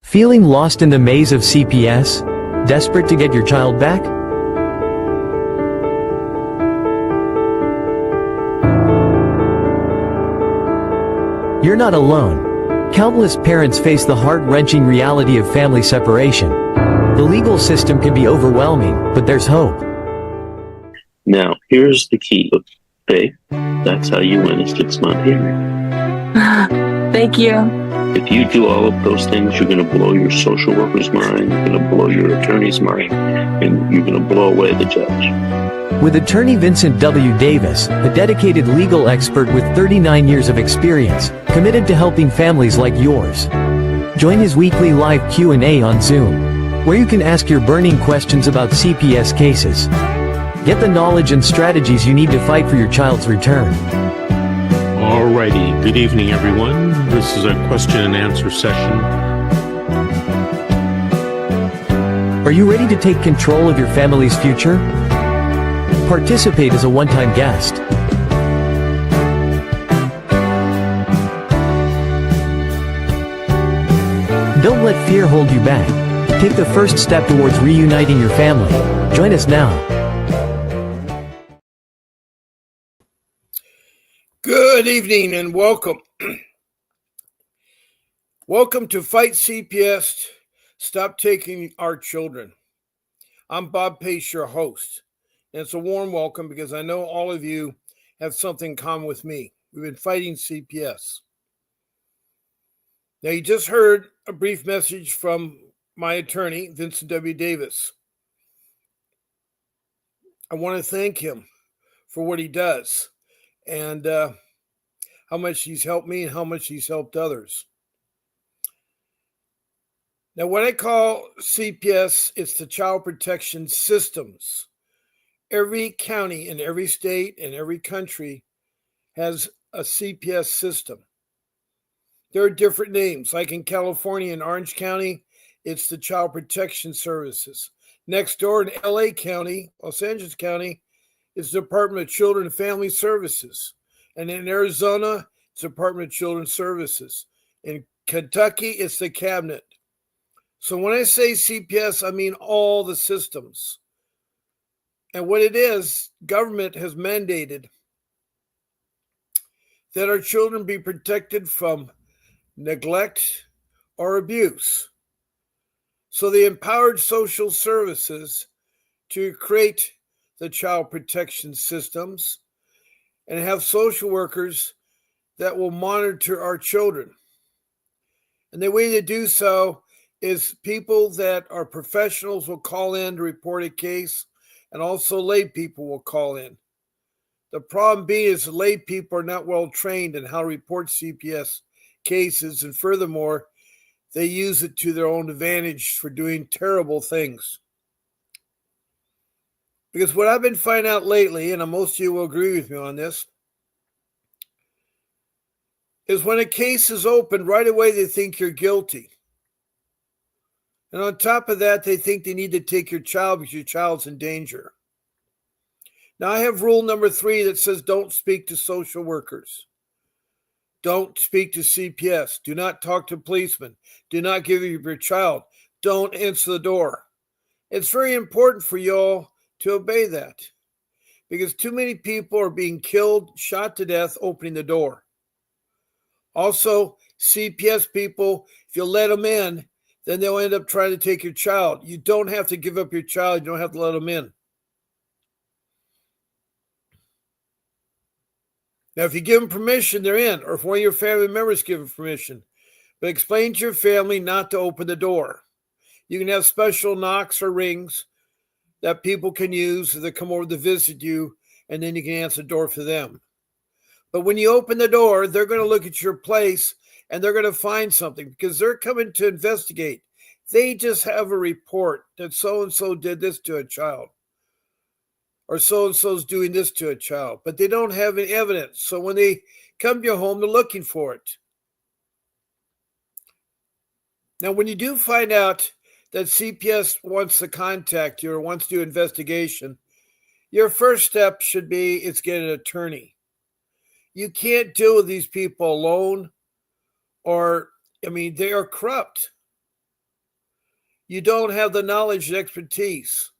Feeling lost in the maze of CPS? Desperate to get your child back? You're not alone. Countless parents face the heart-wrenching reality of family separation. The legal system can be overwhelming, but there's hope. Now, here's the key. Babe, that's how you win a 6-month hearing. Thank you. If you do all of those things, you're going to blow your social worker's mind, you're going to blow your attorney's mind, and you're going to blow away the judge. With attorney Vincent W. Davis, a dedicated legal expert with 39 years of experience, committed to helping families like yours. Join his weekly live Q&A on Zoom, where you can ask your burning questions about CPS cases. Get the knowledge and strategies you need to fight for your child's return. Alrighty, good evening everyone. This is a question and answer session. Are you ready to take control of your family's future? Participate as a one-time guest. Don't let fear hold you back. Take the first step towards reuniting your family. Join us now. Good evening and welcome. Welcome to Fight CPS, Stop Taking Our Children. I'm Bob Pace, your host. And it's a warm welcome because I know all of you have something in common with me. We've been fighting CPS. Now, you just heard a brief message from my attorney, Vincent W. Davis. I want to thank him for what he does and how much he's helped me and how much he's helped others. Now, what I call CPS, it's the Child Protection Systems. Every county in every state and every country has a CPS system. There are different names. Like in California, in Orange County, it's the Child Protection Services. Next door in LA County, Los Angeles County, is the Department of Children and Family Services. And in Arizona, it's the Department of Children's Services. In Kentucky, it's the Cabinet. So when I say CPS, I mean all the systems. And what it is, government has mandated that our children be protected from neglect or abuse. So they empowered social services to create the child protection systems and have social workers that will monitor our children. And the way to do so is people that are professionals will call in to report a case, and also lay people will call in. The problem being is lay people are not well trained in how to report CPS cases, and furthermore, they use it to their own advantage for doing terrible things. Because what I've been finding out lately, and most of you will agree with me on this, is when a case is opened, right away they think you're guilty. And on top of that, they think they need to take your child because your child's in danger. Now, I have rule number 3 that says don't speak to social workers. Don't speak to CPS. Do not talk to policemen. Do not give your child. Don't answer the door. It's very important for y'all to obey that because too many people are being killed, shot to death, opening the door. Also, CPS people, if you let them in, then they'll end up trying to take your child. You don't have to give up your child. You don't have to let them in. Now, if you give them permission, they're in, or if one of your family members give them permission. But explain to your family not to open the door. You can have special knocks or rings that people can use if they come over to visit you, and then you can answer the door for them. But when you open the door, they're going to look at your place, and they're going to find something because they're coming to investigate. They just have a report that so-and-so did this to a child, or so-and-so's doing this to a child, but they don't have any evidence. So when they come to your home, they're looking for it. Now, when you do find out that CPS wants to contact you or wants to do investigation, your first step should be is get an attorney. You can't deal with these people alone, or, they are corrupt. you don't have the knowledge and expertise.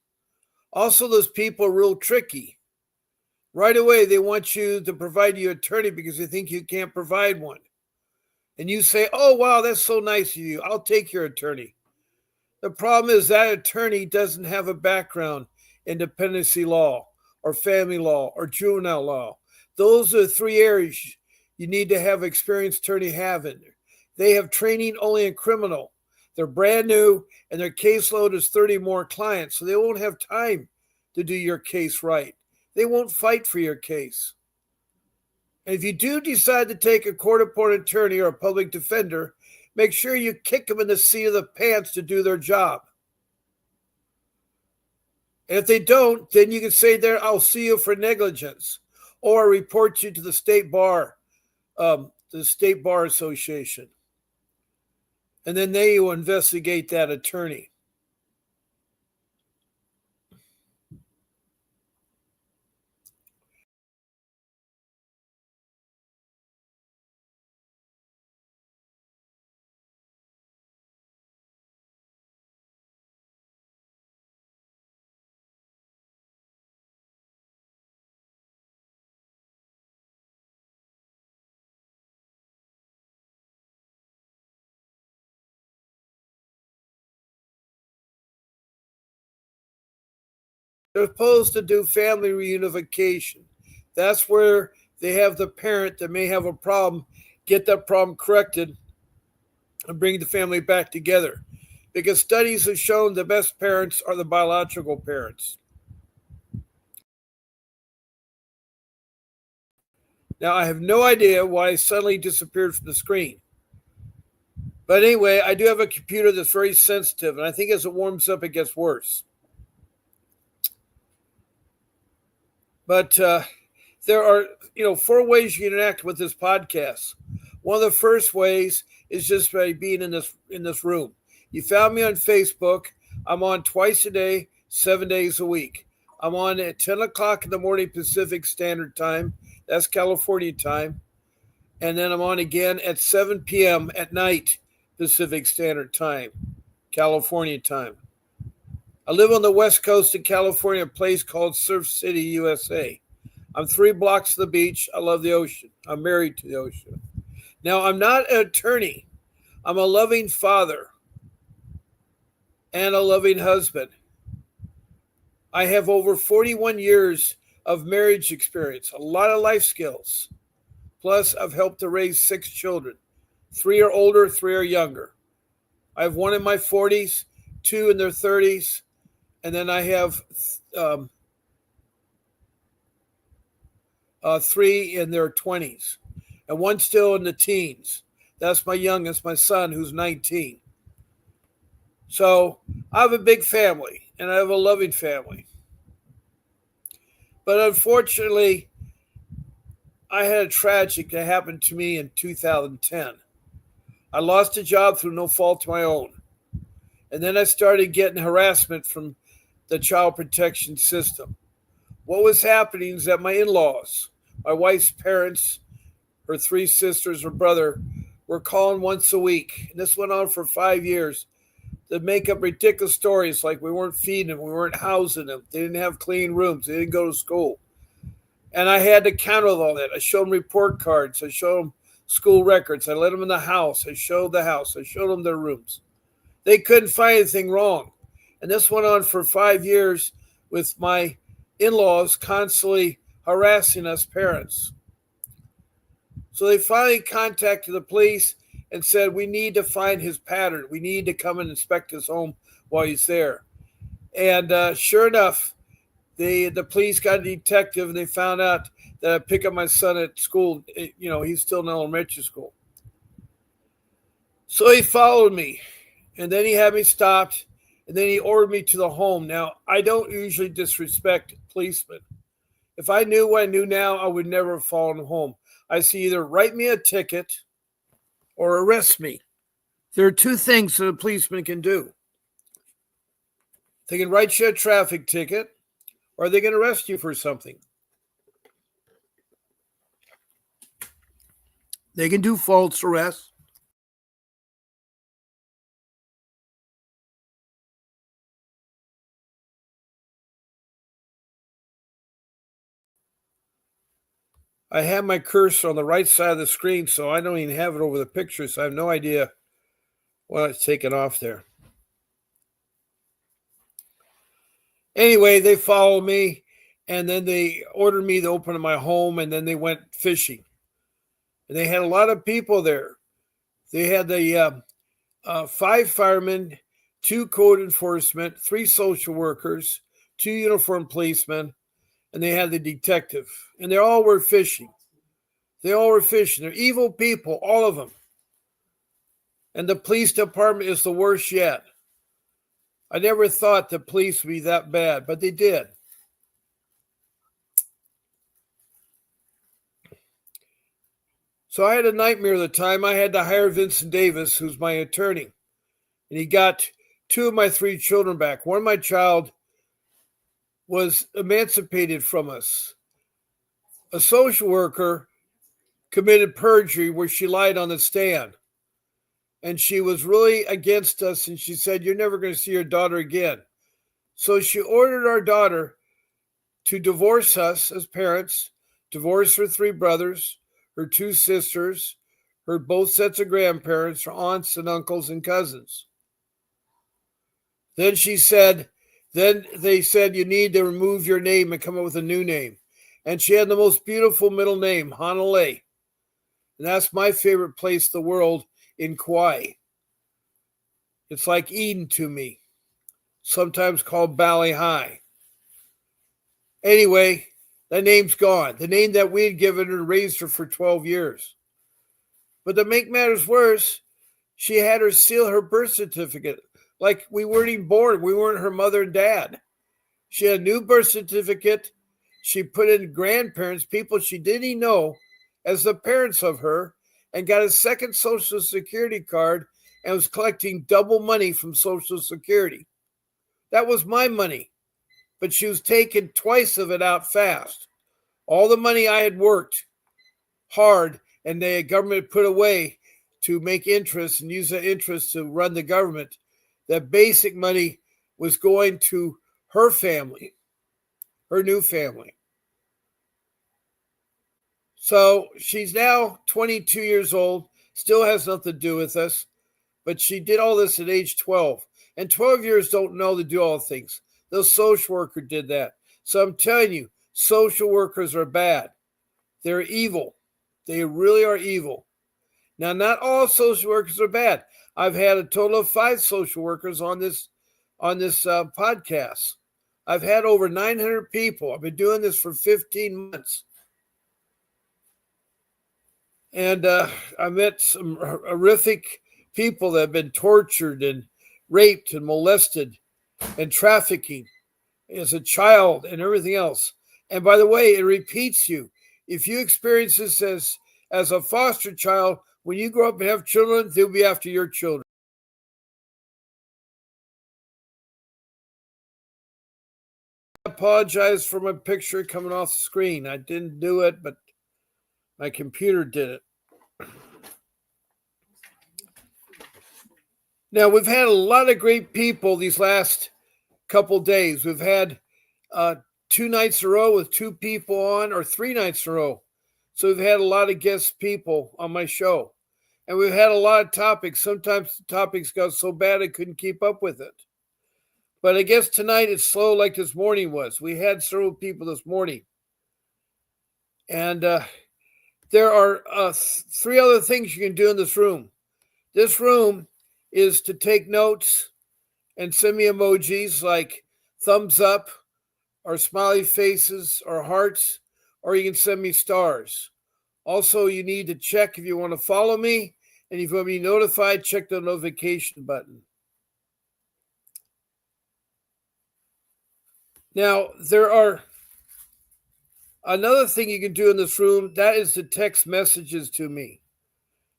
Also, those people are real tricky. Right away, they want you to provide you an attorney because they think you can't provide one. And you say, oh, wow, that's so nice of you. I'll take your attorney. The problem is that attorney doesn't have a background in dependency law or family law or juvenile law. Those are the three areas you need to have experienced attorney have in there. They have training only in criminal. They're brand new and their caseload is 30 more clients, so they won't have time to do your case right. They won't fight for your case. And if you do decide to take a court-appointed attorney or a public defender, make sure you kick them in the seat of the pants to do their job. And if they don't, then you can say there, I'll sue you for negligence or report you to the state bar, association. And then they will investigate that attorney. They're supposed to do family reunification. That's where they have the parent that may have a problem, get that problem corrected, and bring the family back together. Because studies have shown the best parents are the biological parents. Now, I have no idea why I suddenly disappeared from the screen. But anyway, I do have a computer that's very sensitive, and I think as it warms up, it gets worse. But there are, 4 ways you can interact with this podcast. One of the first ways is just by being in this room. You found me on Facebook. I'm on twice a day, 7 days a week. I'm on at 10 o'clock in the morning Pacific Standard Time. That's California time. And then I'm on again at 7 p.m. at night Pacific Standard Time, California time. I live on the West Coast in California, a place called Surf City, USA. I'm 3 blocks to the beach. I love the ocean. I'm married to the ocean. Now, I'm not an attorney. I'm a loving father and a loving husband. I have over 41 years of marriage experience, a lot of life skills. Plus, I've helped to raise 6 children. 3 are older, 3 are younger. I have 1 in my 40s, 2 in their 30s, and then I have 3 in their 20s, and 1 still in the teens. That's my youngest, my son, who's 19. So I have a big family, and I have a loving family. But unfortunately, I had a tragic that happened to me in 2010. I lost a job through no fault of my own. And then I started getting harassment from the child protection system. What was happening is that my in-laws, my wife's parents, her 3 sisters, her brother, were calling once a week. And this went on for 5 years to make up ridiculous stories like we weren't feeding them, we weren't housing them, they didn't have clean rooms, they didn't go to school. And I had to counter all that. I showed them report cards. I showed them school records. I let them in the house. I showed the house. I showed them their rooms. They couldn't find anything wrong. And this went on for 5 years with my in-laws constantly harassing us parents. So they finally contacted the police and said, we need to find his pattern. We need to come and inspect his home while he's there. And sure enough, the police got a detective and they found out that I pick up my son at school. He's still in elementary school. So he followed me, and then he had me stopped, and then he ordered me to the home. Now, I don't usually disrespect policemen. If I knew what I knew now, I would never have followed him home. I say either write me a ticket or arrest me. There are 2 things that a policeman can do. They can write you a traffic ticket, or they can arrest you for something. They can do false arrest. I have my cursor on the right side of the screen, so I don't even have it over the picture, so I have no idea why it's taken off there. Anyway, they followed me, and then they ordered me to open my home, and then they went fishing. And they had a lot of people there. They had the 5 firemen, 2 code enforcement, 3 social workers, 2 uniformed policemen, and they had the detective. And they all were fishing. They all were fishing. They're evil people, all of them. And the police department is the worst yet. I never thought the police would be that bad, but they did. So I had a nightmare at the time. I had to hire Vincent Davis, who's my attorney. And he got 2 of my 3 children back. One of my child was emancipated from us. A social worker committed perjury where she lied on the stand. And she was really against us, and she said, "You're never going to see your daughter again." So she ordered our daughter to divorce us as parents, divorce her 3 brothers, her 2 sisters, her both sets of grandparents, her aunts and uncles and cousins. Then they said, "You need to remove your name and come up with a new name." And she had the most beautiful middle name, Hanalei. And that's my favorite place in the world in Kauai. It's like Eden to me, sometimes called Bali High. Anyway, that name's gone. The name that we had given her and raised her for 12 years. But to make matters worse, she had her seal her birth certificate like we weren't even born. We weren't her mother and dad. She had a new birth certificate. She put in grandparents, people she didn't even know, as the parents of her, and got a second Social Security card and was collecting double money from Social Security. That was my money, but she was taking twice of it out fast. All the money I had worked hard and the government put away to make interest and use that interest to run the government, that basic money was going to her family, her new family. So she's now 22 years old, still has nothing to do with us, but she did all this at age 12. And 12 years don't know to do all the things. The social worker did that. So I'm telling you, social workers are bad. They're evil. They really are evil. Now, not all social workers are bad. I've had a total of 5 social workers on this podcast. I've had over 900 people. I've been doing this for 15 months. And I met some horrific people that have been tortured and raped and molested and trafficking as a child and everything else. And by the way, it repeats you. If you experience this as a foster child, when you grow up and have children, they'll be after your children. I apologize for my picture coming off the screen. I didn't do it, but my computer did it. Now, we've had a lot of great people these last couple days. We've had 2 nights in a row with 2 people on, or 3 nights in a row. So we've had a lot of guest people on my show. And we've had a lot of topics. Sometimes the topics got so bad I couldn't keep up with it. But I guess tonight it's slow like this morning was. We had several people this morning. And there are 3 other things you can do in this room. This room is to take notes and send me emojis like thumbs up or smiley faces or hearts, or you can send me stars. Also, you need to check if you want to follow me, and if you want to be notified, check the notification button. Now, there are another thing you can do in this room, that is to text messages to me.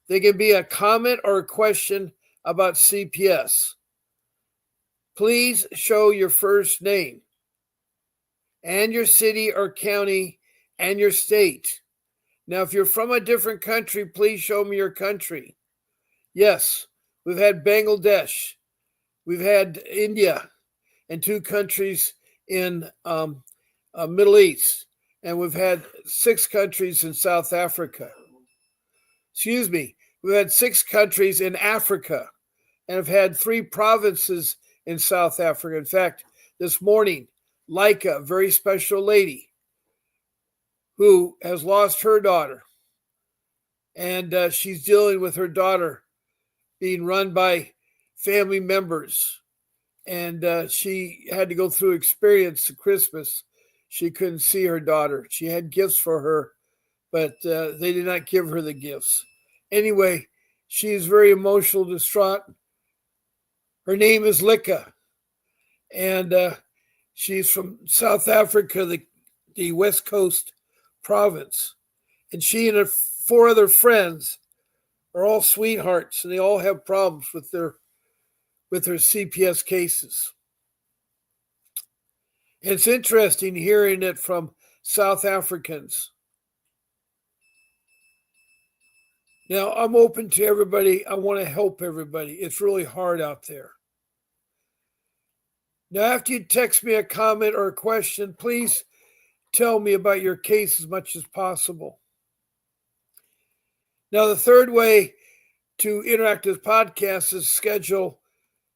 They can be a comment or a question about CPS. Please show your first name and your city or county and your state. Now, if you're from a different country, please show me your country. Yes, we've had Bangladesh, we've had India, and 2 countries in Middle East. and we've had 6 countries in South Africa. Excuse me, we've had 6 countries in Africa, and have had 3 provinces in South Africa. In fact, this morning, Leica, a very special lady who has lost her daughter, and she's dealing with her daughter being run by family members, and she had to go through experience at Christmas. She couldn't see her daughter. She had gifts for her, but they did not give her the gifts. Anyway, she is very emotional, distraught. Her name is Lika, and she's from South Africa, the West Coast province. And she and her 4 other friends are all sweethearts, and they all have problems with their CPS cases. And it's interesting hearing it from South Africans. Now, I'm open to everybody. I want to help everybody. It's really hard out there. Now, after you text me a comment or a question, please tell me about your case as much as possible. Now, the third way to interact with podcasts is schedule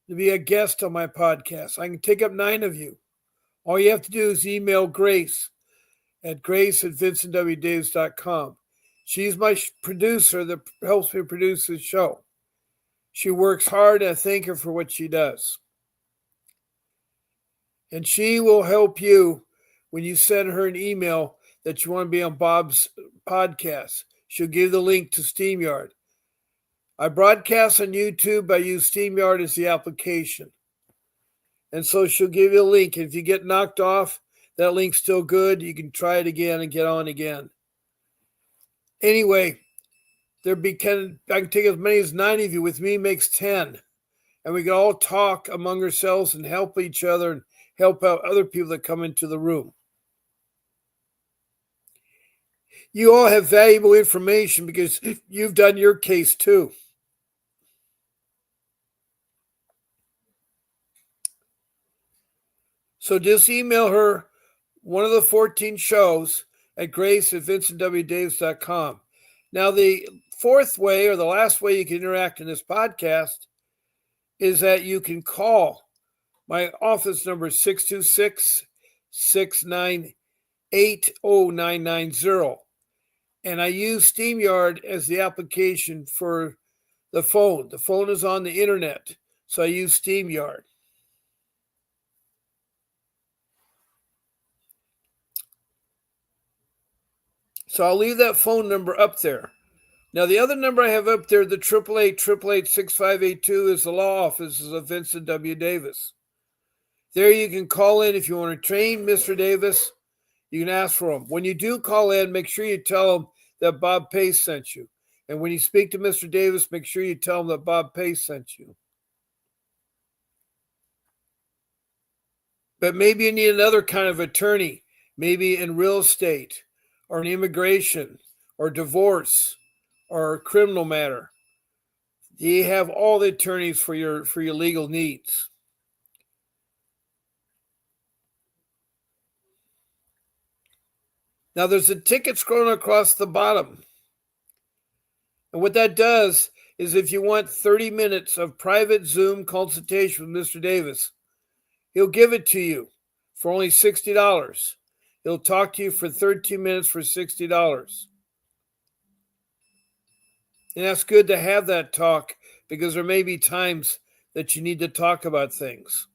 to be a guest on my podcast. I can take up 9 of you. All you have to do is email Grace at vincentwdavis.com. She's my producer that helps me produce this show. She works hard, and I thank her for what she does. And she will help you when you send her an email that you want to be on Bob's podcast. She'll give the link to StreamYard. I broadcast on YouTube. I use StreamYard as the application. And so she'll give you a link. If you get knocked off, that link's still good. You can try it again and get on again. Anyway, I can take as many as 9 of you. With me makes 10. And we can all talk among ourselves and help each other and help out other people that come into the room. You all have valuable information because you've done your case too. So just email her one of the 14 shows at grace@vincentwdavis.com. Now, the 4th way, or the last way you can interact in this podcast, is that you can call. My office number is 626-698-0990. And I use StreamYard as the application for the phone. The phone is on the internet, so I use StreamYard. So I'll leave that phone number up there. Now, the other number I have up there, the 888-888-6582, is the law offices of Vincent W. Davis. There you can call in if you want to train Mr. Davis. You can ask for him. When you do call in, make sure you tell him that Bob Pace sent you. And when you speak to Mr. Davis, make sure you tell him that Bob Pace sent you. But maybe you need another kind of attorney, maybe in real estate or in immigration or divorce or criminal matter. You have all the attorneys for your legal needs. Now, there's a ticket scrolling across the bottom. And what that does is if you want 30 minutes of private Zoom consultation with Mr. Davis, he'll give it to you for only $60. He'll talk to you for 13 minutes for $60. And that's good to have that talk because there may be times that you need to talk about things.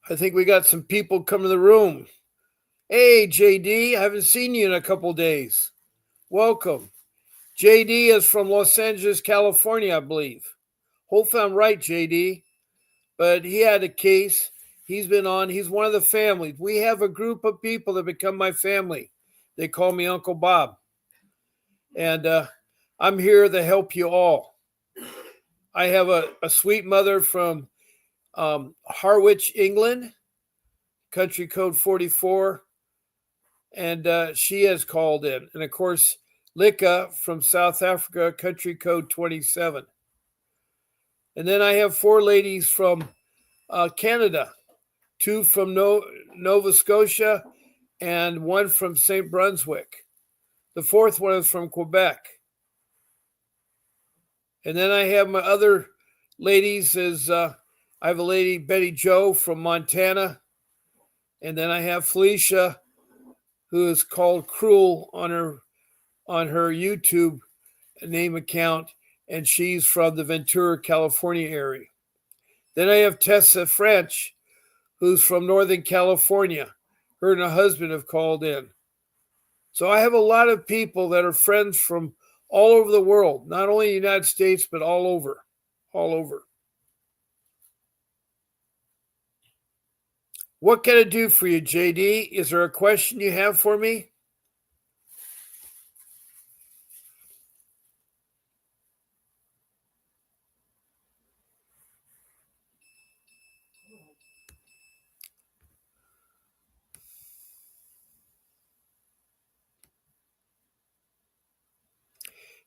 I think we got some people coming to the room. Hey, JD, I haven't seen you in a couple days. Welcome. JD is from Los Angeles, California, I believe. Hopefully I'm right, JD. But he had a case. He's been on. He's one of the family. We have a group of people that become my family. They call me Uncle Bob. And I'm here to help you all. I have a sweet mother from Harwich, England, country code 44. And she has called in. And, of course, Lika from South Africa, country code 27. And then I have 4 ladies from Canada, 2 from Nova Scotia, and 1 from St. Brunswick. The 4th one is from Quebec. And then I have my other ladies I have a lady, Betty Jo from Montana. And then I have Felicia, who is called Cruel on her YouTube name account, and she's from the Ventura, California area. Then I have Tessa French, who's from Northern California. Her and her husband have called in. So I have a lot of people that are friends from all over the world, not only the United States, but all over. What can I do for you, JD? Is there a question you have for me?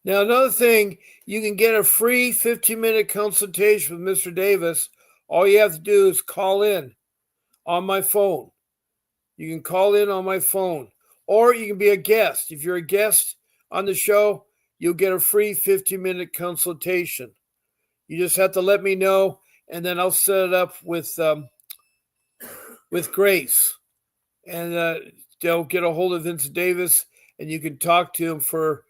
Now, another thing, you can get a free 15-minute consultation with Mr. Davis. All you have to do is call in on my phone. You can call in on my phone, or you can be a guest. If you're a guest on the show, you'll get a free 15-minute consultation. You just have to let me know, and then I'll set it up with Grace. And they'll get a hold of Vincent Davis, and you can talk to him for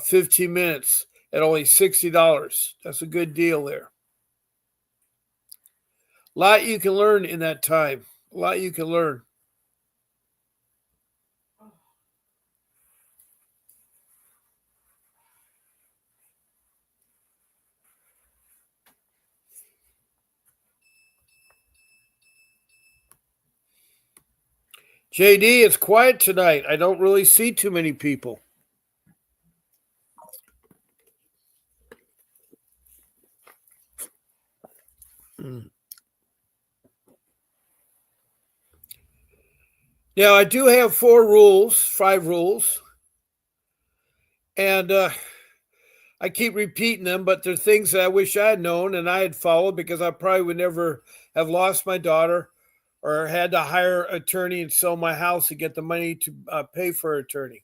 15 minutes at only $60. That's a good deal there. A lot you can learn in that time. A lot you can learn. JD, it's quiet tonight. I don't really see too many people. Now, I do have 5 rules. And I keep repeating them, but they're things that I wish I had known and I had followed, because I probably would never have lost my daughter or had to hire an attorney and sell my house to get the money to pay for an attorney.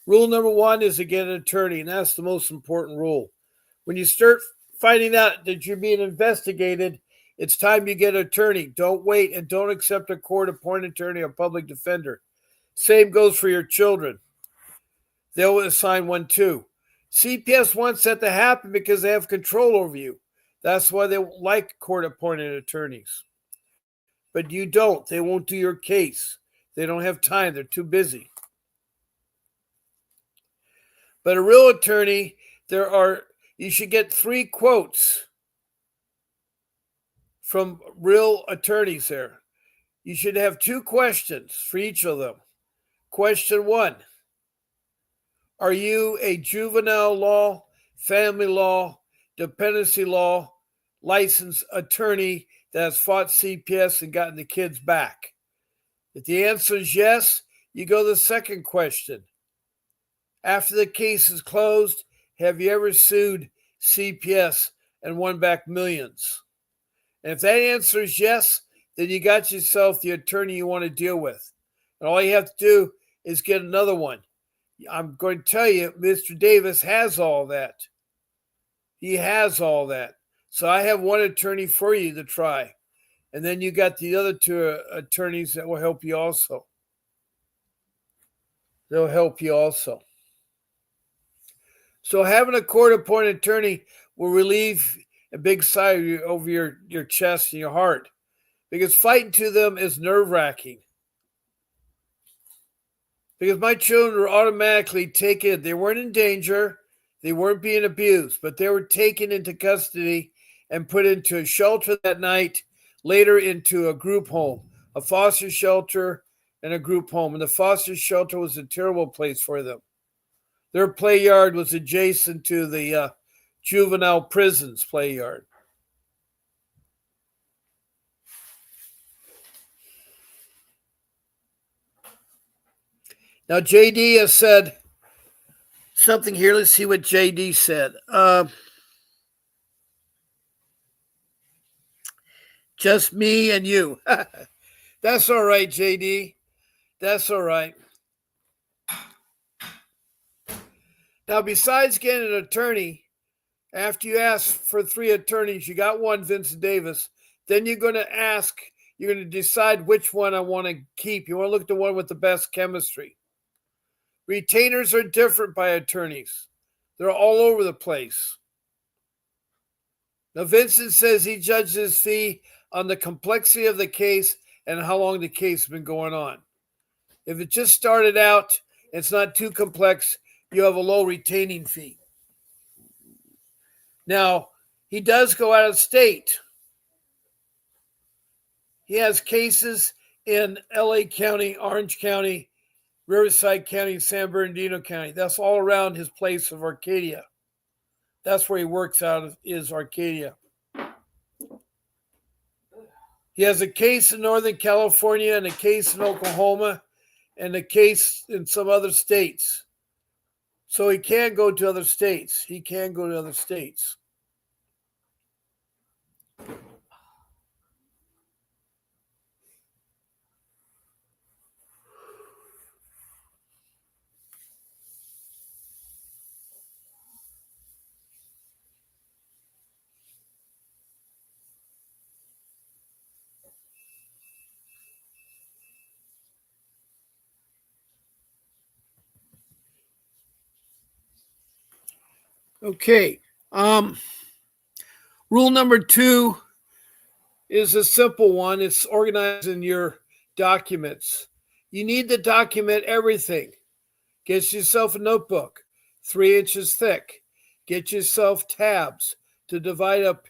Rule number 1 is to get an attorney, and that's the most important rule. When you start finding out that you're being investigated, it's time you get an attorney. Don't wait, and don't accept a court-appointed attorney or public defender. Same goes for your children. They'll assign one too. CPS wants that to happen because they have control over you. That's why they like court-appointed attorneys. But you don't. They won't do your case. They don't have time. They're too busy. But a real attorney, you should get 3 quotes from real attorneys there. You should have 2 questions for each of them. Question 1. Are you a juvenile law, family law, dependency law licensed attorney that has fought CPS and gotten the kids back? If the answer is yes, you go to the second question. After the case is closed, have you ever sued CPS and won back millions? And if that answer is yes, then you got yourself the attorney you want to deal with. And all you have to do is get another one. I'm going to tell you, Mr. Davis has all that. He has all that. So I have one attorney for you to try. And then you got the other 2 attorneys that will help you also. They'll help you also. So having a court-appointed attorney will relieve a big sigh over your chest and your heart, because fighting to them is nerve-wracking. Because my children were automatically taken. They weren't in danger. They weren't being abused, but they were taken into custody and put into a shelter that night, later into a group home, a foster shelter and a group home. And the foster shelter was a terrible place for them. Their play yard was adjacent to the juvenile prison's play yard. Now, JD has said something here. Let's see what JD said. Just me and you. That's all right, JD. That's all right. Now, besides getting an attorney, after you ask for 3 attorneys, you got one, Vincent Davis, then you're going to decide which one I want to keep. You want to look at the one with the best chemistry. Retainers are different by attorneys. They're all over the place. Now, Vincent says he judges his fee on the complexity of the case and how long the case has been going on. If it just started out, it's not too complex, you have a low retaining fee. Now, he does go out of state. He has cases in LA County, Orange County, Riverside County, San Bernardino County. That's all around his place of Arcadia. That's where he works out of, is Arcadia. He has a case in Northern California and a case in Oklahoma and a case in some other states. So he can go to other states. Okay. Rule number 2 is a simple one. It's organizing your documents. You need to document everything. Get yourself a notebook, 3 inches thick. Get yourself tabs to divide up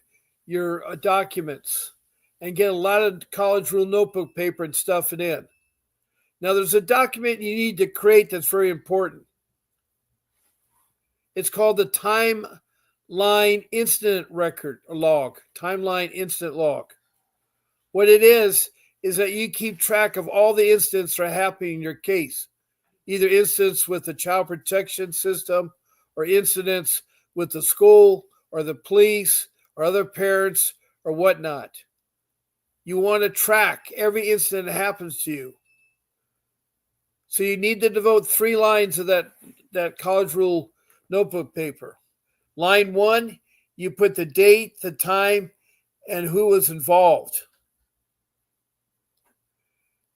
your documents and get a lot of college rule notebook paper and stuff it in. Now, there's a document you need to create that's very important. It's called the timeline incident record or log, timeline incident log. What it is that you keep track of all the incidents that are happening in your case, either incidents with the child protection system or incidents with the school or the police or other parents or whatnot. You want to track every incident that happens to you. So you need to devote 3 lines of that college rule notebook paper. Line 1, you put the date, the time, and who was involved.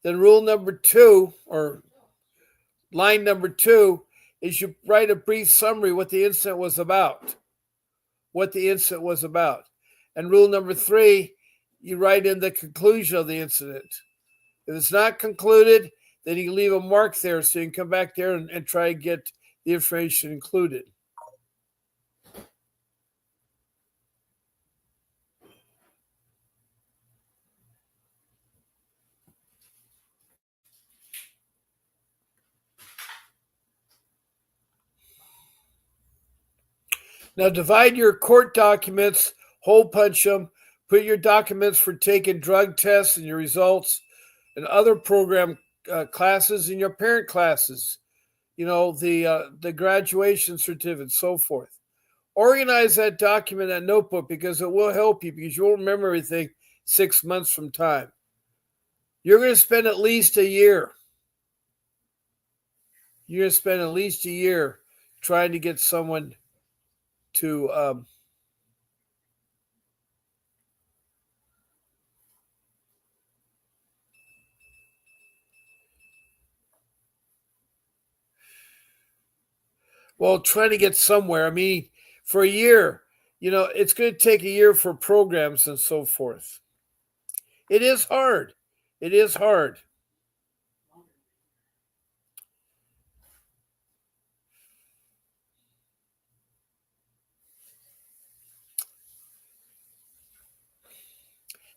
Then rule number 2, or line number 2, is you write a brief summary what the incident was about. And rule number 3, you write in the conclusion of the incident. If it's not concluded, then you leave a mark there so you can come back there and try and get the information included. Now divide your court documents, hole punch them, put your documents for taking drug tests and your results and other program classes and your parent classes, the graduation certificate, so forth. Organize that document, that notebook, because it will help you, because you won't remember everything 6 months from time. You're going to spend at least a year. Trying to get someone to trying to get somewhere. I mean, for a year, it's going to take a year for programs and so forth. It is hard.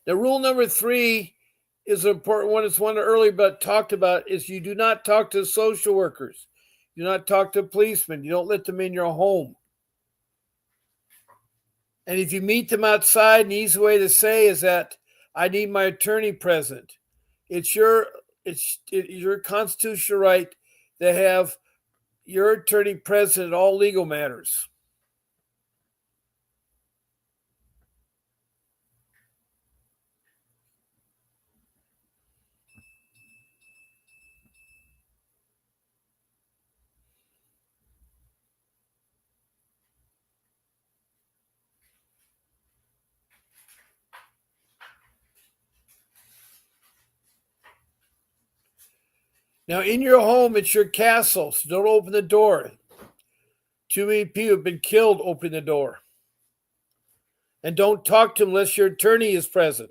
Now, rule number 3 is an important one. It's one earlier but talked about, is you do not talk to social workers. You do not talk to policemen. You don't let them in your home. And if you meet them outside, an easy way to say is that I need my attorney present. It's your constitutional right to have your attorney present in all legal matters. Now, in your home, it's your castle, so don't open the door. Too many people have been killed opening the door. And don't talk to them unless your attorney is present.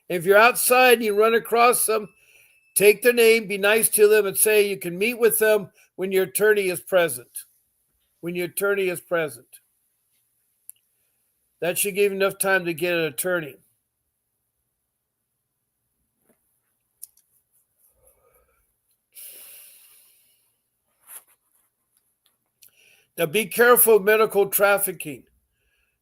If you're outside and you run across them, take their name, be nice to them, and say you can meet with them when your attorney is present. When your attorney is present. That should give you enough time to get an attorney. Now be careful of medical trafficking.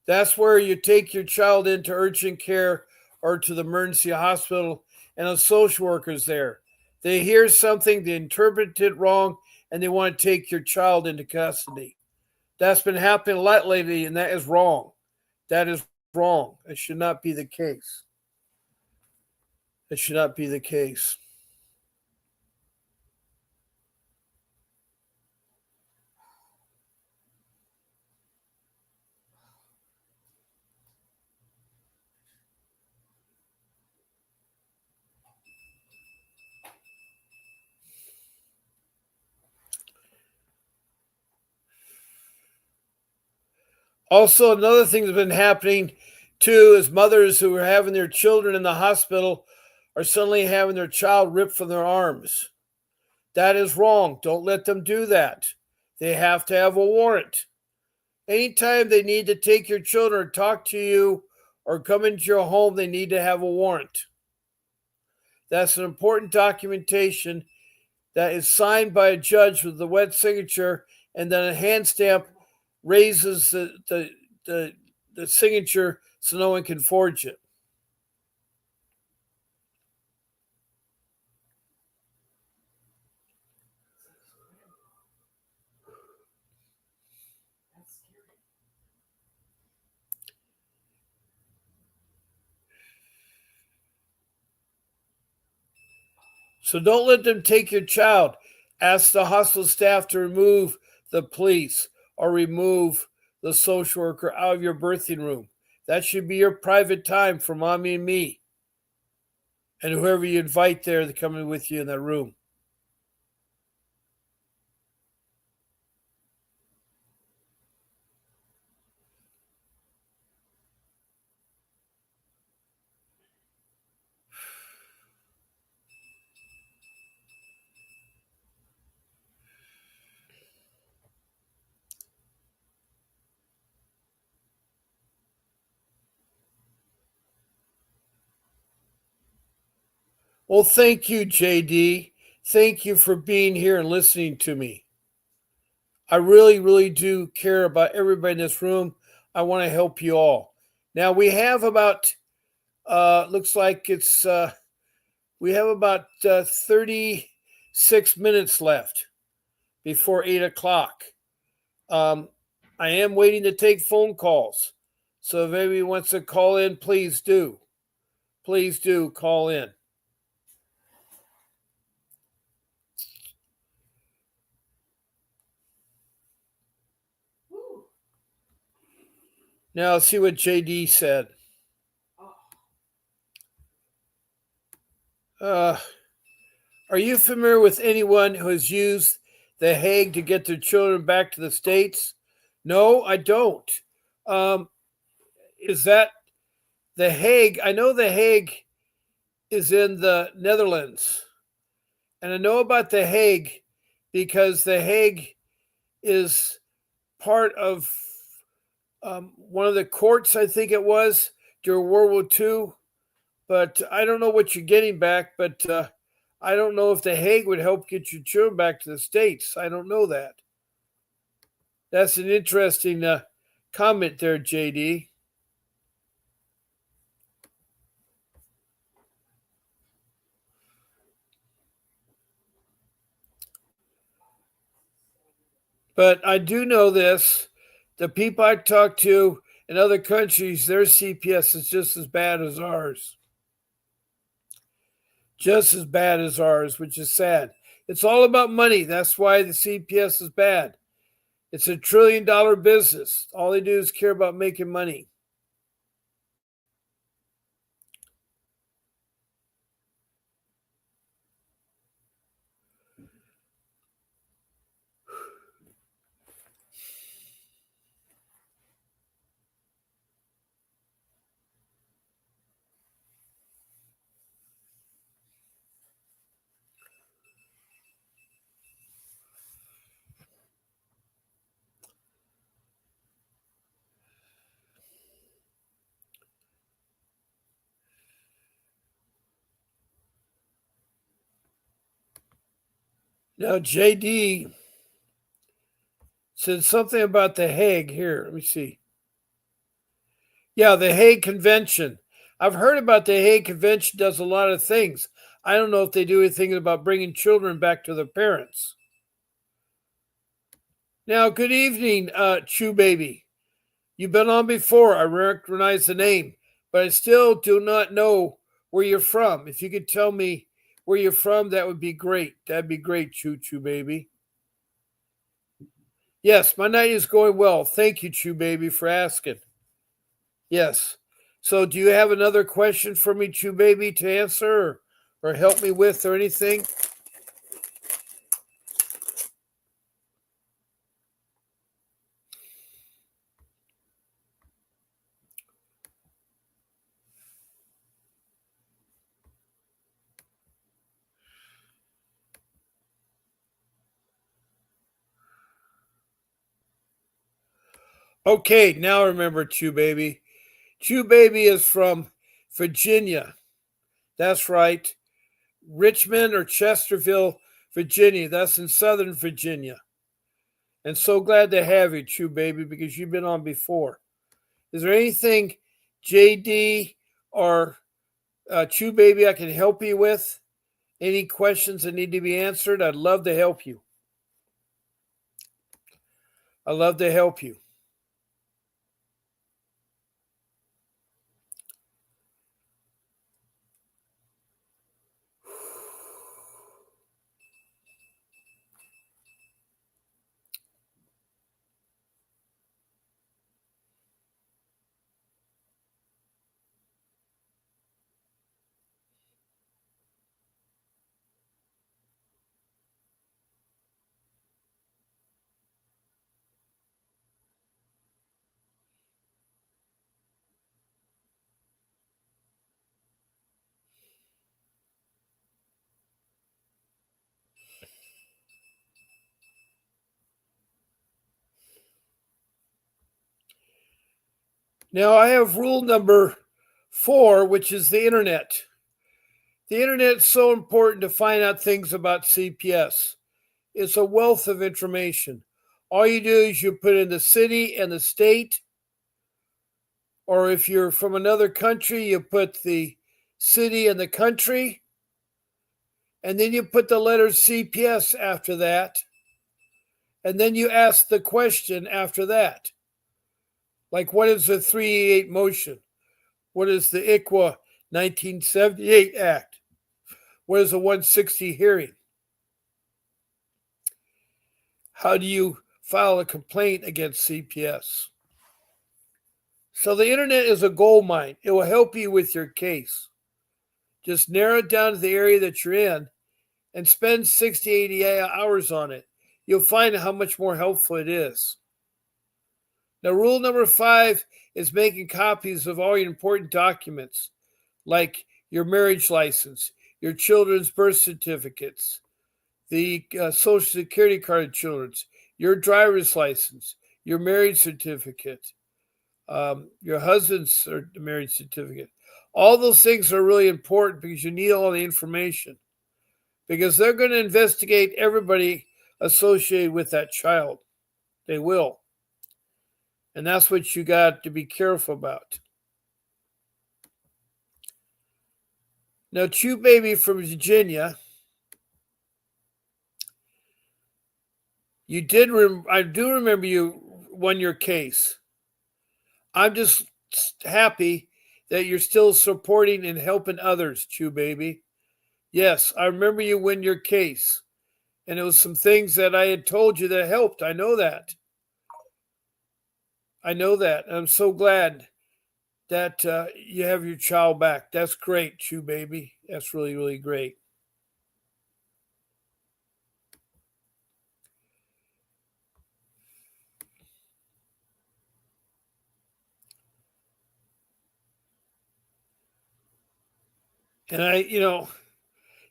That's where you take your child into urgent care or to the emergency hospital and a social worker's there. They hear something, they interpret it wrong, and they want to take your child into custody. That's been happening a lot lately, and that is wrong. That is wrong. It should not be the case. It should not be the case. Also, another thing that's been happening too is mothers who are having their children in the hospital are suddenly having their child ripped from their arms. That is wrong. Don't let them do that. They have to have a warrant. Anytime they need to take your children or talk to you or come into your home, they need to have a warrant. That's an important documentation that is signed by a judge with the wet signature, and then a hand stamp raises the signature so no one can forge it. So don't let them take your child. Ask the hospital staff to remove the police or remove the social worker out of your birthing room. That should be your private time for mommy and me and whoever you invite there to come in with you in that room. Well, thank you, JD. Thank you for being here and listening to me. I really, really do care about everybody in this room. I want to help you all. Now we have about, looks like it's, we have about 36 minutes left before 8 o'clock. I am waiting to take phone calls. So if anybody wants to call in, please do. Please do call in. Now let's see what JD said. Are you familiar with anyone who has used The Hague to get their children back to the States? No, I don't. Is that The Hague? I know The Hague is in the Netherlands. And I know about The Hague because The Hague is part of one of the courts, I think it was, during World War II. But I don't know what you're getting back, but I don't know if The Hague would help get your children back to the States. I don't know that. That's an interesting comment there, JD. But I do know this. The people I talk to in other countries, their CPS is just as bad as ours. Just as bad as ours, which is sad. It's all about money. That's why the CPS is bad. It's $1 trillion business. All they do is care about making money. Now, JD said something about the Hague here. Let me see. Yeah, the Hague Convention. I've heard about the Hague Convention does a lot of things. I don't know if they do anything about bringing children back to their parents. Now, good evening, Chew Baby. You've been on before. I recognize the name, but I still do not know where you're from. If you could tell me where you're from, that would be great. That'd be great, Chew Baby. Yes, my night is going well. Thank you, Chew Baby, for asking. Yes. So do you have another question for me, Chew Baby, to answer or help me with or anything? Okay, now I remember Chew Baby. Chew Baby is from Virginia. That's right. Richmond or Chesterville, Virginia. That's in Southern Virginia. And so glad to have you, Chew Baby, because you've been on before. Is there anything, JD or Chew Baby, I can help you with? Any questions that need to be answered? I'd love to help you. I'd love to help you. Now I have rule number 4, which is the internet. The internet is so important to find out things about CPS. It's a wealth of information. All you do is you put in the city and the state, or if you're from another country, you put the city and the country, and then you put the letter CPS after that, and then you ask the question after that. Like, what is the 388 motion? What is the ICWA 1978 Act? What is a 160 hearing? How do you file a complaint against CPS? So the internet is a gold mine. It will help you with your case. Just narrow it down to the area that you're in and spend 60, 80 hours on it. You'll find how much more helpful it is. Now, rule number 5 is making copies of all your important documents, like your marriage license, your children's birth certificates, the Social Security card of children's, your driver's license, your marriage certificate, your husband's marriage certificate. All those things are really important because you need all the information, because they're going to investigate everybody associated with that child. They will. And that's what you got to be careful about. Now, Chew Baby from Virginia You did. I do remember you won your case. I'm just happy that you're still supporting and helping others, Chew Baby. Yes, I remember you win your case. And it was some things that I had told you that helped. I know that. I know that. I'm so glad that you have your child back. That's great, Chew Baby. That's really, really great. And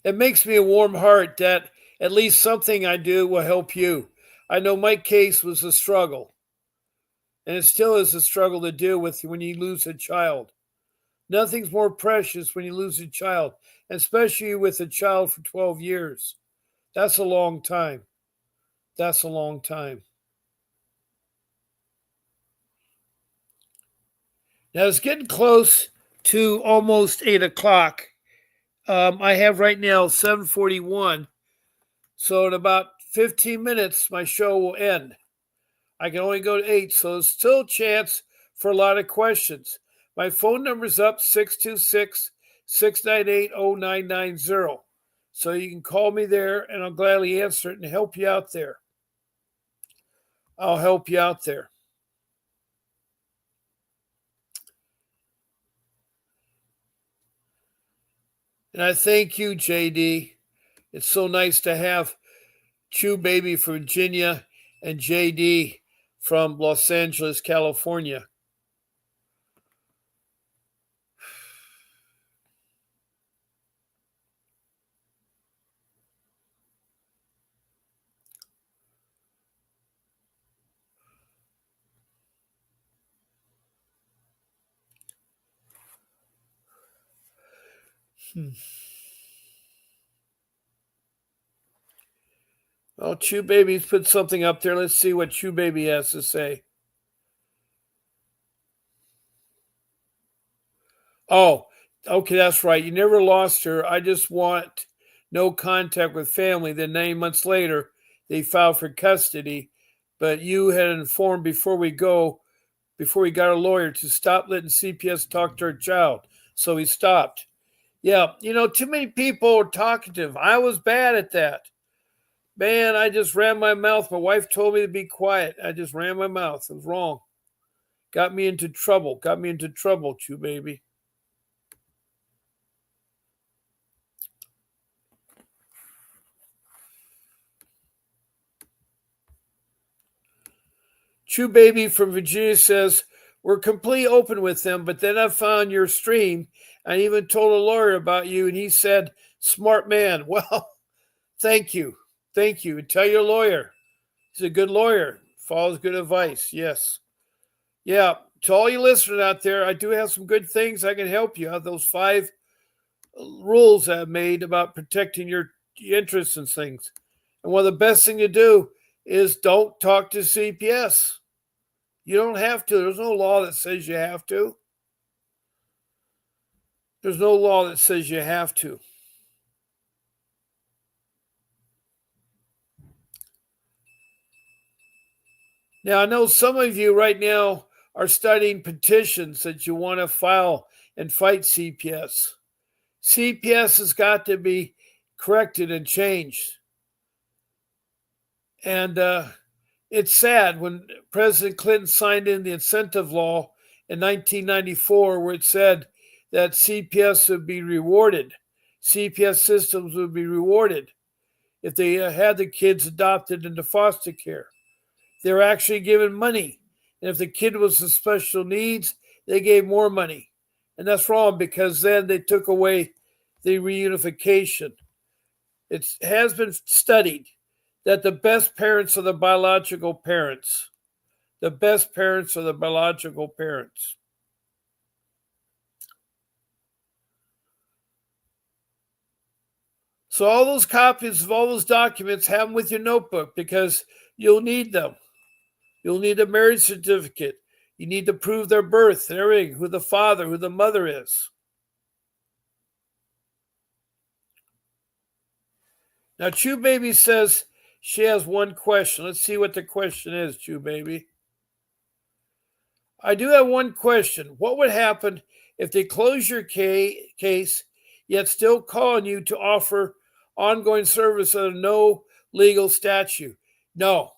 it makes me a warm heart that at least something I do will help you. I know my case was a struggle, and it still is a struggle to deal with when you lose a child. Nothing's more precious when you lose a child, especially with a child for 12 years. That's a long time. That's a long time. Now it's getting close to almost 8 o'clock. I have right now 7:41. So in about 15 minutes, my show will end. I can only go to 8, so there's still a chance for a lot of questions. My phone number's up 626-698-0990. So you can call me there and I'll gladly answer it and help you out there. I'll help you out there. And I thank you, JD. It's so nice to have Chew Baby from Virginia and JD from Los Angeles, California. Well, Chew Baby's put something up there. Let's see what Chew Baby has to say. Oh, okay, that's right. You never lost her. I just want no contact with family. Then 9 months later, they filed for custody. But you had informed before we got a lawyer to stop letting CPS talk to our child. So he stopped. Yeah, too many people are talkative. I was bad at that. Man, I just ran my mouth. My wife told me to be quiet. I just ran my mouth. It was wrong. Got me into trouble. Chew Baby. Chew Baby from Virginia says, we're completely open with them, but then I found your stream. I even told a lawyer about you, and he said, smart man. Well, thank you. Thank you. And tell your lawyer. He's a good lawyer. Follows good advice. Yes. Yeah. To all you listeners out there, I do have some good things I can help you. I have those 5 rules I've made about protecting your interests and things. And one of the best thing to do is don't talk to CPS. You don't have to. There's no law that says you have to. There's no law that says you have to. Now, I know some of you right now are studying petitions that you want to file and fight CPS. CPS has got to be corrected and changed. And it's sad when President Clinton signed in the incentive law in 1994 where it said that CPS would be rewarded. CPS systems would be rewarded if they had the kids adopted into foster care. They were actually given money. And if the kid was in special needs, they gave more money. And that's wrong because then they took away the reunification. It has been studied that the best parents are the biological parents. The best parents are the biological parents. So all those copies of all those documents, have them with your notebook because you'll need them. You'll need a marriage certificate. You need to prove their birth and everything, who the father, who the mother is. Now, Chew Baby says She has one question. Let's see what the question is, Jew baby. I do have one question. What would happen if they close your case, yet still call on you to offer ongoing service under no legal statute? No.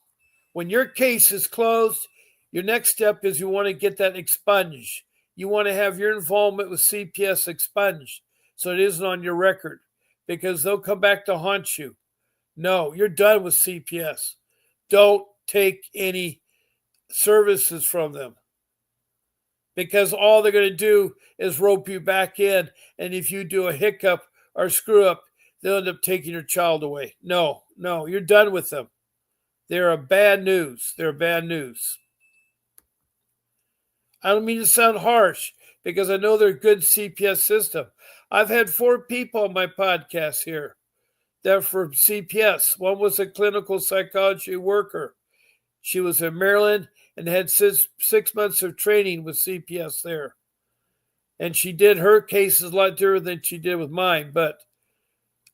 When your case is closed, your next step is you want to get that expunged. You want to have your involvement with CPS expunged so it isn't on your record, because they'll come back to haunt you. No, you're done with CPS. Don't take any services from them, because all they're going to do is rope you back in. And if you do a hiccup or screw up, they'll end up taking your child away. No, you're done with them. They're bad news. They're bad news. I don't mean to sound harsh, because I know they're a good CPS system. I've had 4 people on my podcast here that are from CPS. One was a clinical psychology worker. She was in Maryland and had 6 months of training with CPS there. And she did her cases a lot different than she did with mine. But,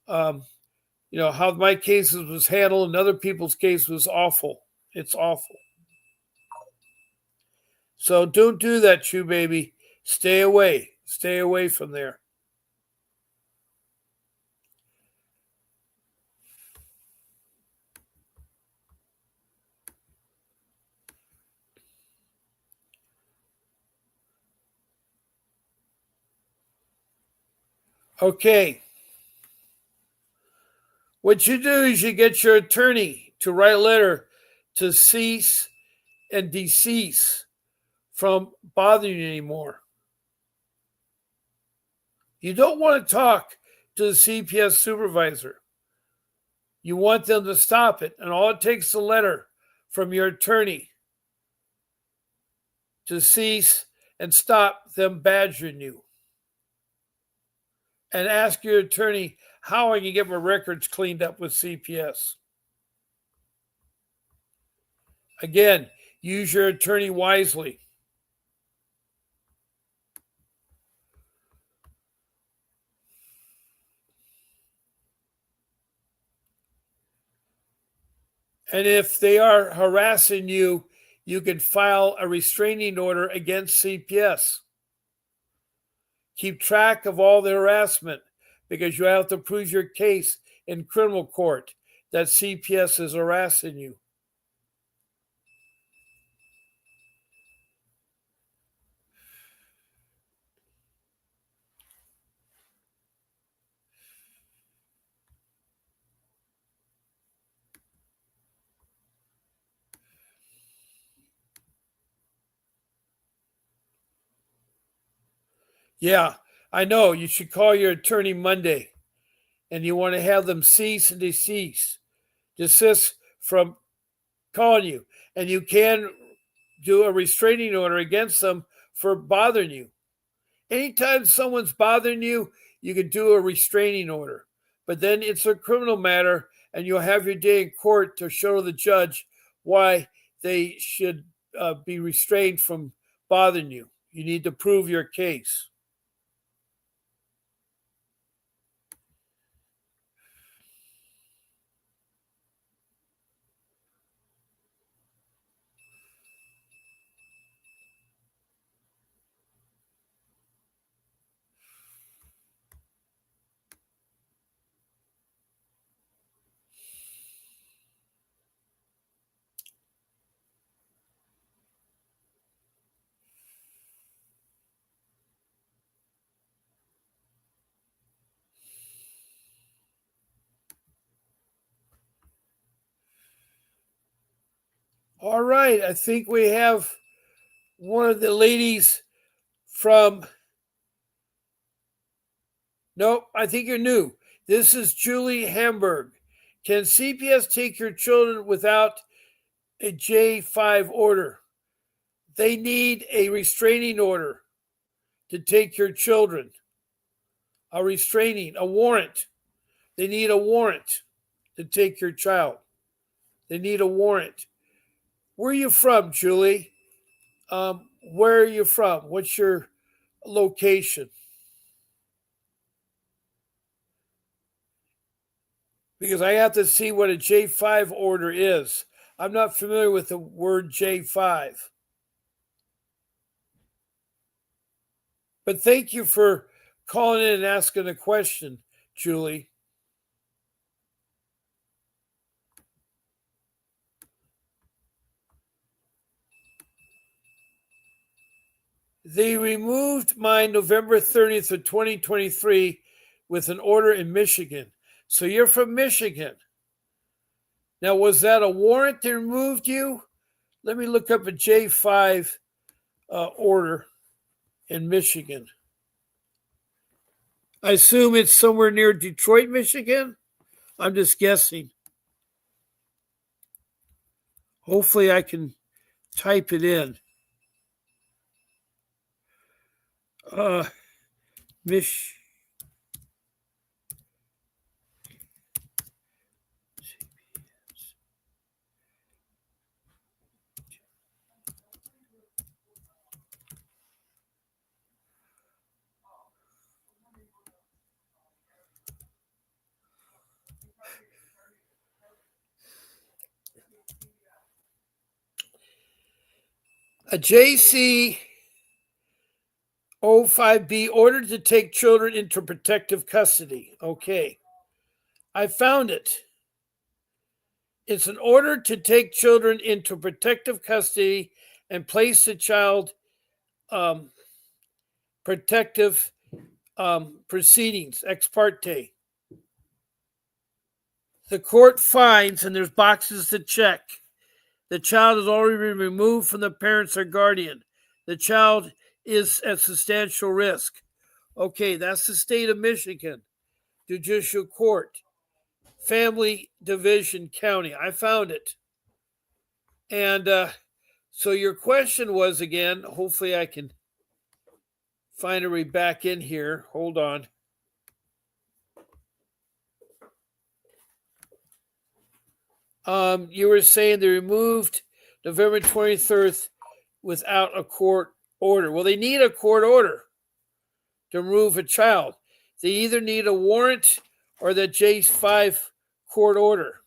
how my cases was handled and other people's case was awful. It's awful. So don't do that, Chew baby. Stay away. Stay away from there. Okay. What you do is you get your attorney to write a letter to cease and decease from bothering you anymore. You don't want to talk to the CPS supervisor. You want them to stop it. And all it takes is a letter from your attorney to cease and stop them badgering you. And ask your attorney how I can get my records cleaned up with CPS. Again, use your attorney wisely. And if they are harassing you, you can file a restraining order against CPS. Keep track of all the harassment, because you have to prove your case in criminal court that CPS is harassing you. Yeah, I know. You should call your attorney Monday, and you want to have them cease and desist from calling you. And you can do a restraining order against them for bothering you. Anytime someone's bothering you, you can do a restraining order. But then it's a criminal matter, and you'll have your day in court to show the judge why they should be restrained from bothering you. You need to prove your case. All right, I think we have one of the ladies from... Nope, I think you're new. This is Julie Hamburg. Can CPS take your children without a J5 order? They need a restraining order to take your children. A warrant. They need a warrant to take your child. They need a warrant. Where are you from, Julie? Where are you from? What's your location? because I have to see what a J5 order is. I'm not familiar with the word J5. But thank you for calling in and asking a question, Julie. They removed mine November 30th of 2023 with an order in Michigan. So you're from Michigan. Now, was that a warrant that removed you? Let me look up a J5 order in Michigan. I assume it's somewhere near Detroit, Michigan. I'm just guessing. Hopefully I can type it in. Mich. A JC 05B ordered to take children into protective custody. Okay. I found it. It's an order to take children into protective custody and place the child protective proceedings, ex parte. The court finds, and there's boxes to check, the child has already been removed from the parents or guardian. The child is at substantial risk. Okay, that's the state of Michigan. Judicial Court, Family Division County. I found it. And so your question was again, hopefully I can find a way back in here. Hold on. You were saying they removed November 23rd without a court order. Well, they need a court order to remove a child. They either need a warrant or the J5 court order.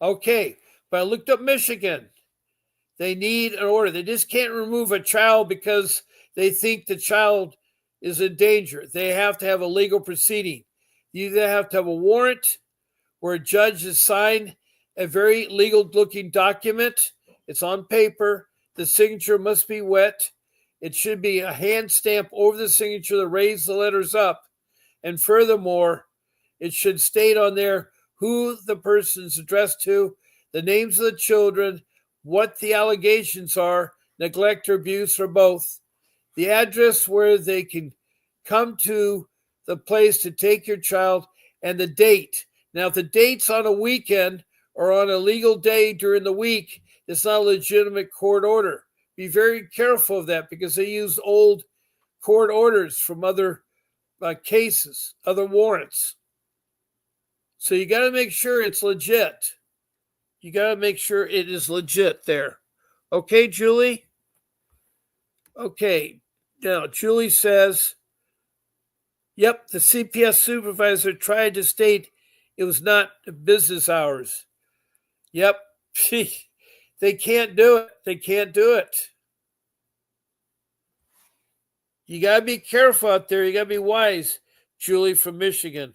Okay, but I looked up Michigan. They need an order. They just can't remove a child because they think the child is in danger. They have to have a legal proceeding. You either have to have a warrant where a judge has signed a very legal looking document. It's on paper. The signature must be wet. It should be a hand stamp over the signature that raise the letters up. And furthermore, it should state on there who the person is addressed to, the names of the children, what the allegations are, neglect or abuse or both, the address where they can come to the place to take your child, and the date. Now, if the date's on a weekend or on a legal day during the week, it's not a legitimate court order. Be very careful of that because they use old court orders from other cases, other warrants. So you got to make sure it's legit. You got to make sure it is legit there. Okay, Julie? Okay. Now, Julie says, yep, the CPS supervisor tried to state it was not business hours. Yep. They can't do it. They can't do it. You got to be careful out there. You got to be wise, Julie from Michigan.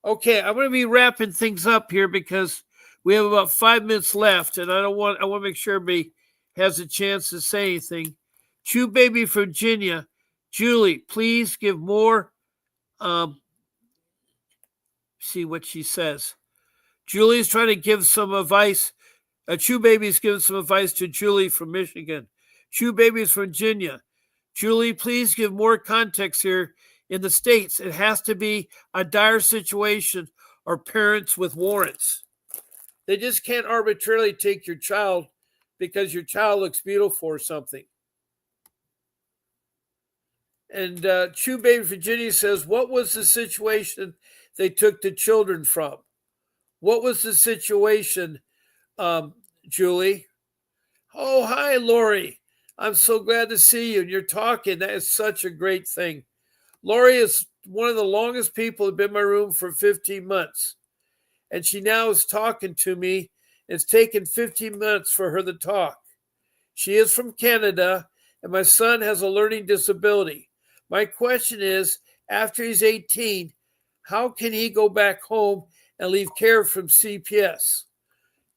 Okay, I'm going to be wrapping things up here because we have about 5 minutes left, and I want to make sure everybody has a chance to say anything. Chew Baby from Virginia, Julie, please give more. See what she says. Julie's trying to give some advice. Chew Baby's giving some advice to Julie from Michigan. Chew Baby's from Virginia. Julie, please give more context here. In the States, it has to be a dire situation or parents with warrants. They just can't arbitrarily take your child because your child looks beautiful or something. And Chew Baby Virginia says, what was the situation they took the children from? What was the situation, Julie? Oh, hi, Lori. I'm so glad to see you. And you're talking. That is such a great thing. Lori is one of the longest people who've been in my room for 15 months. And she now is talking to me. It's taken 15 minutes for her to talk. She is from Canada, and my son has a learning disability. My question is, after he's 18, how can he go back home and leave care from CPS?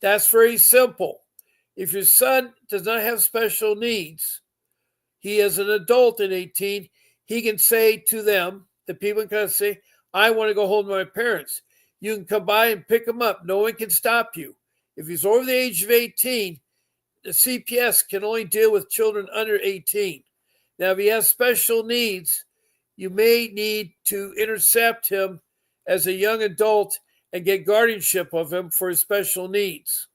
That's very simple. If your son does not have special needs, he is an adult at 18, he can say to them, the people can say, I want to go home to my parents. You can come by and pick him up. No one can stop you. If he's over the age of 18, the CPS can only deal with children under 18. Now, if he has special needs, you may need to intercept him as a young adult and get guardianship of him for his special needs.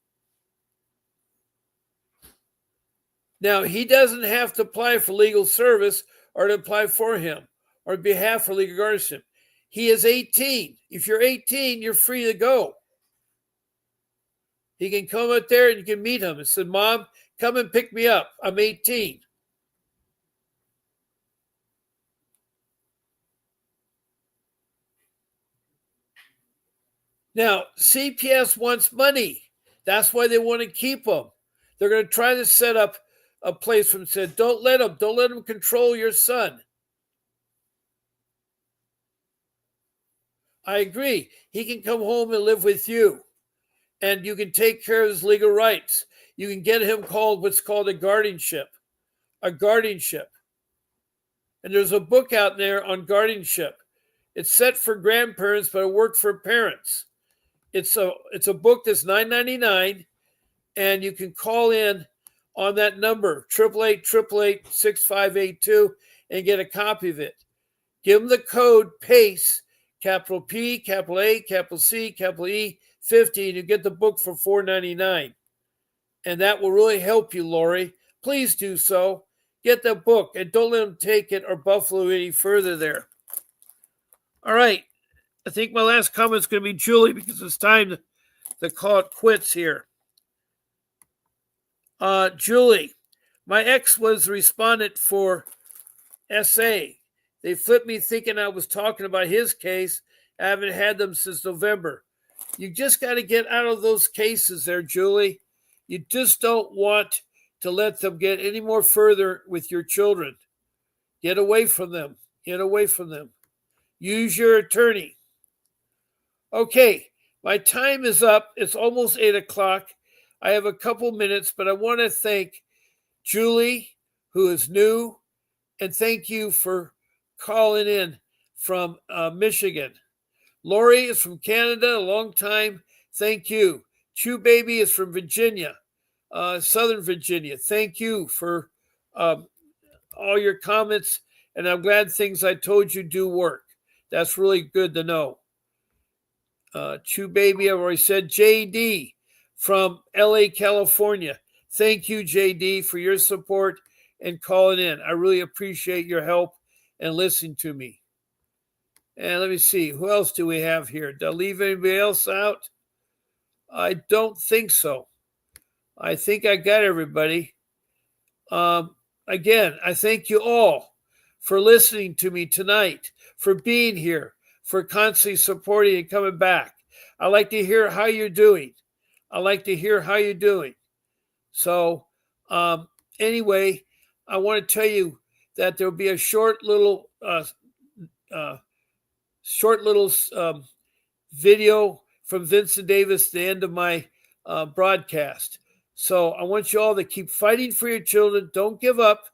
Now, he doesn't have to apply for legal service or to apply for him or behalf for legal guardianship. He is 18. If you're 18, you're free to go. He can come out there and you can meet him and say, Mom, come and pick me up. I'm 18. Now, CPS wants money. That's why they want to keep him. They're going to try to set up a place for him. Said, don't let him control your son. I agree. He can come home and live with you, and you can take care of his legal rights. You can get him called what's called a guardianship. And there's a book out there on guardianship. It's set for grandparents, but it worked for parents. It's a book that's $9.99, and you can call in on that number, 888-888-6582, and get a copy of it. Give them the code PACE, capital P, capital A, capital C, capital E, 50, and you get the book for $4.99. And that will really help you, Lori. Please do so. Get the book, and don't let them take it or buffalo any further there. All right. I think my last comment is going to be Julie because it's time to call it quits here. Julie, my ex was the respondent for SA. They flipped me thinking I was talking about his case. I haven't had them since November. You just got to get out of those cases there, Julie. You just don't want to let them get any more further with your children. Get away from them. Get away from them. Use your attorney. Okay, my time is up. It's almost 8 o'clock. I have a couple minutes, but I want to thank Julie, who is new, and thank you for calling in from Michigan. Lori is from Canada, a long time. Thank you. Chew Baby is from Virginia, Southern Virginia. Thank you for all your comments, and I'm glad things I told you do work. That's really good to know. Chew Baby, I've already said. JD from LA, California. Thank you, JD, for your support and calling in. I really appreciate your help and listening to me. And let me see, who else do we have here? Did I leave anybody else out? I don't think so. I think I got everybody. Again, I thank you all for listening to me tonight, for being here, for constantly supporting and coming back. I like to hear how you're doing. So anyway, I want to tell you that there'll be a short little video from Vincent Davis at the end of my broadcast. So I want you all to keep fighting for your children. Don't give up.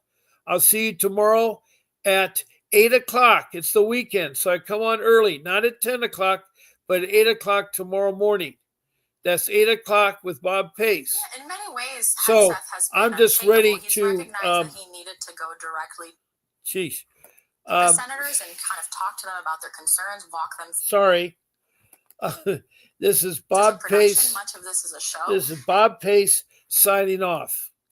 I'll see you tomorrow at 8 o'clock. It's the weekend, so I come on early, not at 10 o'clock, but at 8 o'clock tomorrow morning. That's 8 o'clock with Bob Pace. Yeah, in many ways, so has been I'm just ready He's to. recognized that he needed to go directly Geez. to the senators and kind of talk to them about their concerns, walk them. Sorry. This is Bob Pace. Much of this is a show. This is Bob Pace signing off.